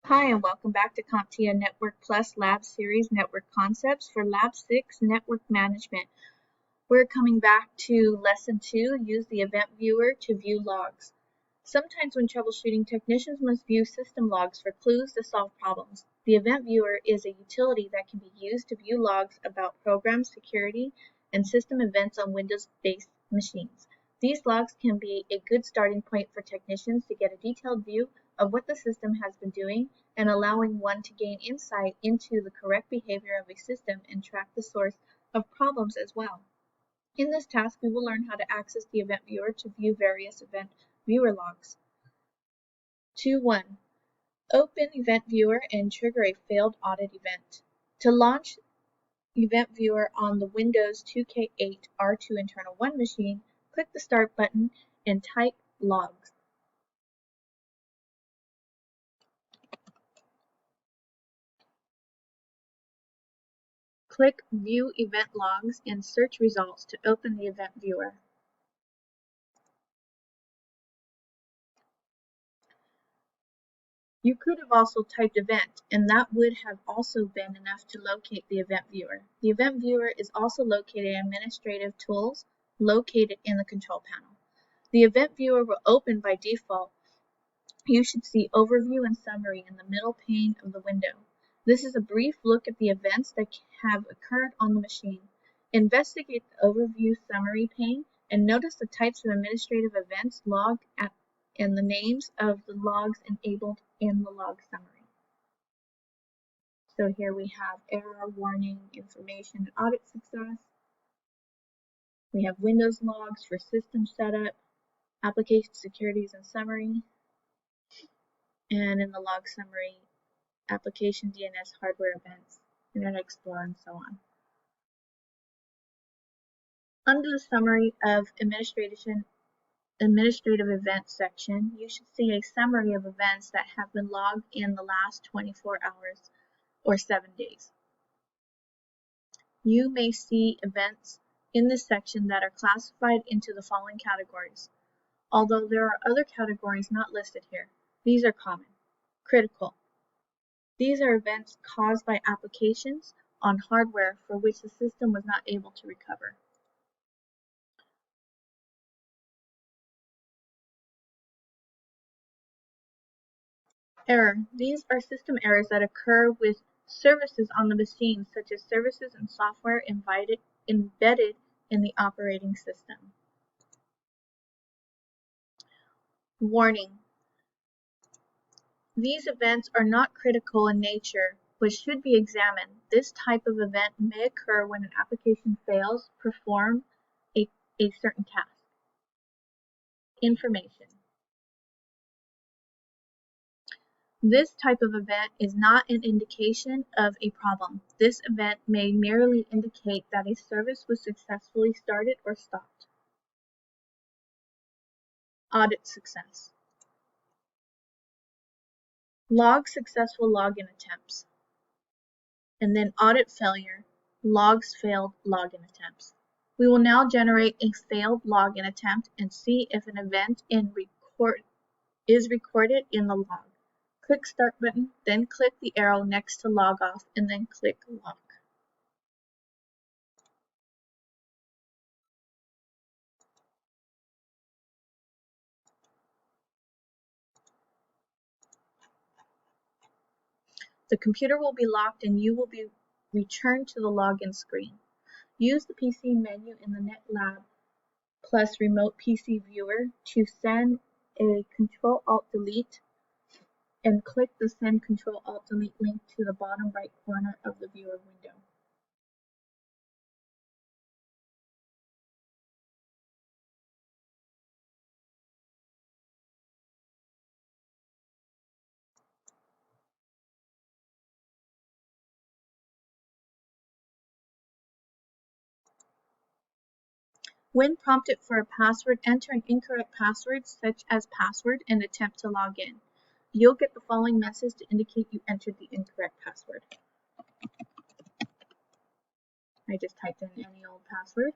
Hi, and welcome back to CompTIA Network+Lab Series Network Concepts for Lab 6 Network Management. We're coming back to Lesson 2, Use the Event Viewer to View Logs. Sometimes when troubleshooting, technicians must view system logs for clues to solve problems. The Event Viewer is a utility that can be used to view logs about program security and system events on Windows-based machines. These logs can be a good starting point for technicians to get a detailed view of what the system has been doing and allowing one to gain insight into the correct behavior of a system and track the source of problems as well. In this task, we will learn how to access the Event Viewer to view various Event Viewer logs. 2.1. Open Event Viewer and trigger a failed audit event. To launch Event Viewer on the Windows 2K8 R2 Internal 1 machine, click the Start button and type Logs. Click View Event Logs and search results to open the Event Viewer. You could have also typed event, and that would have also been enough to locate the Event Viewer. The Event Viewer is also located in Administrative Tools, located in the Control Panel. The Event Viewer will open by default. You should see Overview and Summary in the middle pane of the window. This is a brief look at the events that have occurred on the machine. Investigate the Overview Summary pane and notice the types of administrative events logged and the names of the logs enabled in the log summary. So here we have error, warning, information, and audit success. We have Windows logs for system setup, application securities and summary, and in the log summary, application DNS hardware events, Internet Explorer, and so on. Under the summary of administrative events section, you should see a summary of events that have been logged in the last 24 hours or 7 days. You may see events in this section that are classified into the following categories, although there are other categories not listed here. These are common. Critical. These are events caused by applications on hardware for which the system was not able to recover. Error. These are system errors that occur with services on the machine, such as services and software embedded in the operating system. Warning. These events are not critical in nature, but should be examined. This type of event may occur when an application fails to perform a certain task. Information. This type of event is not an indication of a problem. This event may merely indicate that a service was successfully started or stopped. Audit success. Log successful login attempts. And then audit failure, logs failed login attempts. We will now generate a failed login attempt and see if an event is recorded in the log. Click Start button, then click the arrow next to Log Off, and then click Log. The computer will be locked and you will be returned to the login screen. Use the PC menu in the Net+Lab plus Remote PC Viewer to send a Control-Alt-Delete and click the Send Control-Alt-Delete link to the bottom right corner of the viewer window. When prompted for a password, enter an incorrect password such as password and attempt to log in. You'll get the following message to indicate you entered the incorrect password. I just typed in any old password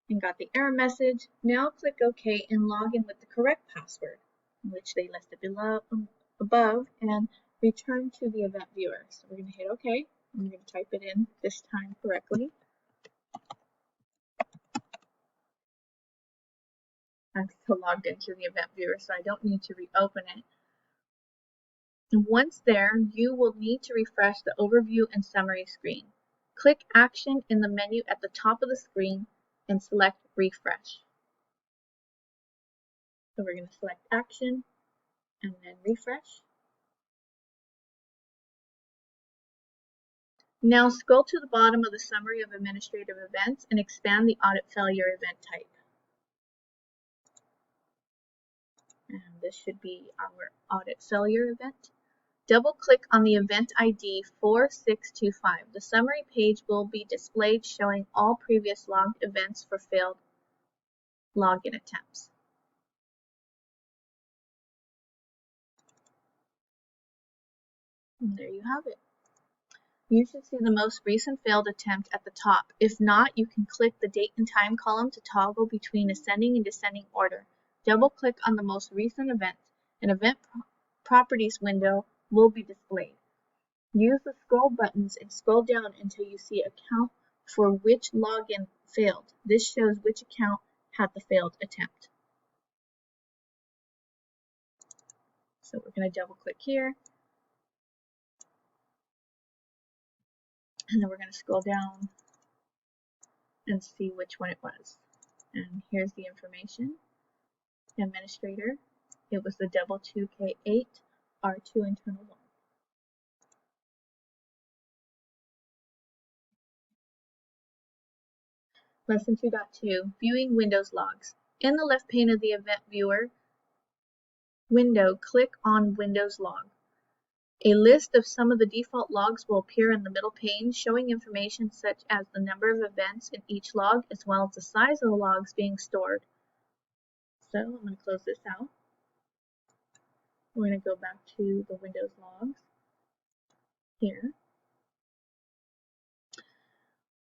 and got the error message. Now click OK and log in with the correct password. which they listed above, and return to the event viewer. So we're going to hit OK. I'm going to type it in this time correctly. I'm still logged into the event viewer, so I don't need to reopen it. And once there, you will need to refresh the overview and summary screen. Click Action in the menu at the top of the screen and select Refresh. So we're going to select Action and then Refresh. Now scroll to the bottom of the Summary of Administrative Events and expand the Audit Failure event type. And this should be our Audit Failure event. Double-click on the event ID 4625. The summary page will be displayed showing all previous logged events for failed login attempts. And there you have it. You should see the most recent failed attempt at the top. If not, you can click the date and time column to toggle between ascending and descending order. Double-click on the most recent event. An event properties window will be displayed. Use the scroll buttons and scroll down until you see account for which login failed. This shows which account had the failed attempt. So we're going to double click here. And then we're going to scroll down and see which one it was. And here's the information. Administrator, it was the 2K8 R2 internal log. Lesson 2.2, Viewing Windows Logs. In the left pane of the Event Viewer window, click on Windows Log. A list of some of the default logs will appear in the middle pane, showing information such as the number of events in each log, as well as the size of the logs being stored. So I'm going to close this out. We're going to go back to the Windows logs here.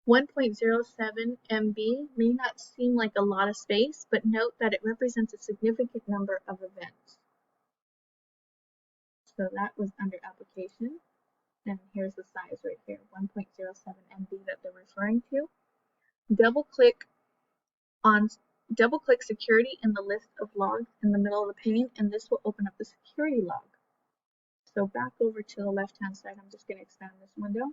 1.07 MB may not seem like a lot of space, but note that it represents a significant number of events. So that was under application, and here's the size right here, 1.07 MB that they're referring to. Double-click security in the list of logs in the middle of the pane, and this will open up the security log. So back over to the left-hand side, I'm just going to expand this window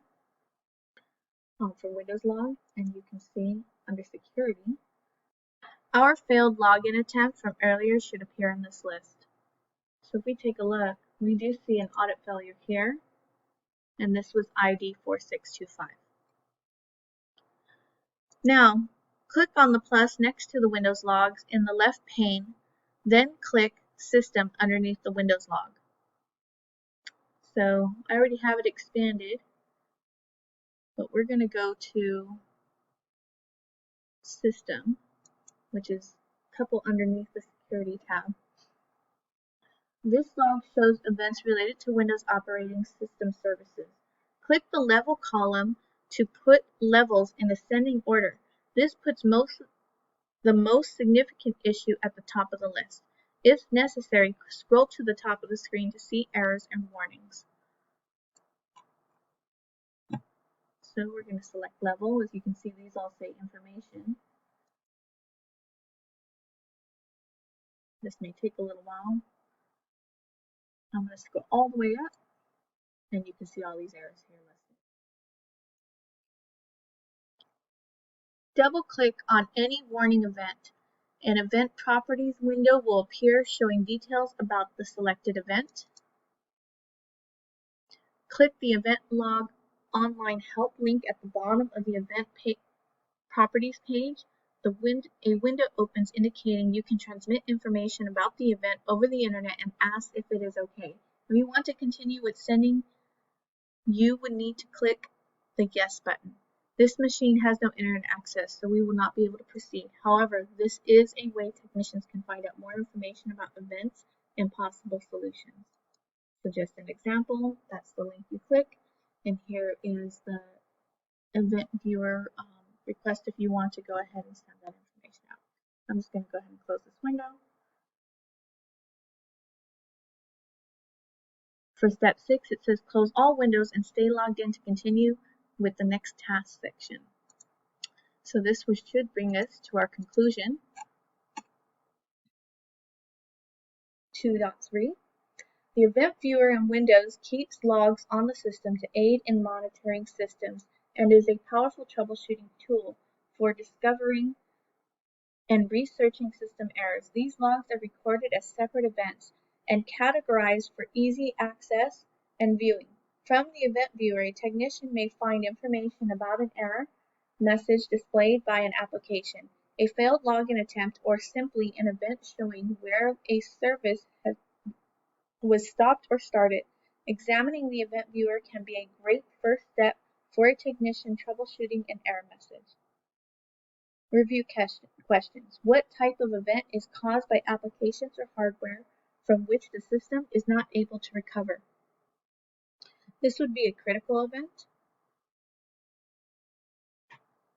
for Windows log, and you can see under security, our failed login attempt from earlier should appear in this list. So if we take a look, we do see an audit failure here, and this was ID 4625. Now, click on the plus next to the Windows logs in the left pane, then click System underneath the Windows log. So I already have it expanded, but we're going to go to System, which is a couple underneath the Security tab. This log shows events related to Windows operating system services. Click the level column to put levels in ascending order. This puts the most significant issue at the top of the list. If necessary, scroll to the top of the screen to see errors and warnings. So we're going to select level. As you can see, these all say information. This may take a little while. I'm going to scroll all the way up, and you can see all these errors here listed. Double-click on any warning event. An event properties window will appear showing details about the selected event. Click the event log online help link at the bottom of the event properties page. A window opens indicating you can transmit information about the event over the internet and ask if it is okay. If you want to continue with sending, you would need to click the yes button. This machine has no internet access, so we will not be able to proceed. However, this is a way technicians can find out more information about events and possible solutions. So just an example, that's the link you click, and here is the event viewer request if you want to go ahead and send that information out. I'm just going to go ahead and close this window. For step 6, it says close all windows and stay logged in to continue with the next task section. So this should bring us to our conclusion. 2.3. The event viewer in Windows keeps logs on the system to aid in monitoring systems and is a powerful troubleshooting tool for discovering and researching system errors. These logs are recorded as separate events and categorized for easy access and viewing. From the event viewer, a technician may find information about an error message displayed by an application, a failed login attempt, or simply an event showing where a service was stopped or started. Examining the event viewer can be a great first step for a technician troubleshooting an error message. Review questions. What type of event is caused by applications or hardware from which the system is not able to recover? This would be a critical event.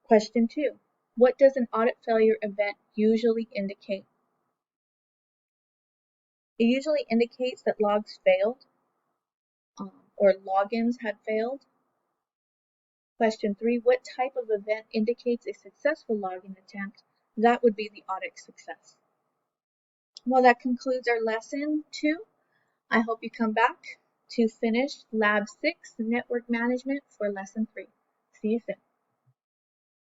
Question 2. What does an audit failure event usually indicate? It usually indicates that logs failed or logins had failed. Question 3. What type of event indicates a successful login attempt? That would be the audit success. Well, that concludes our lesson 2. I hope you come back to finish Lab 6, Network Management, for Lesson 3. See you soon.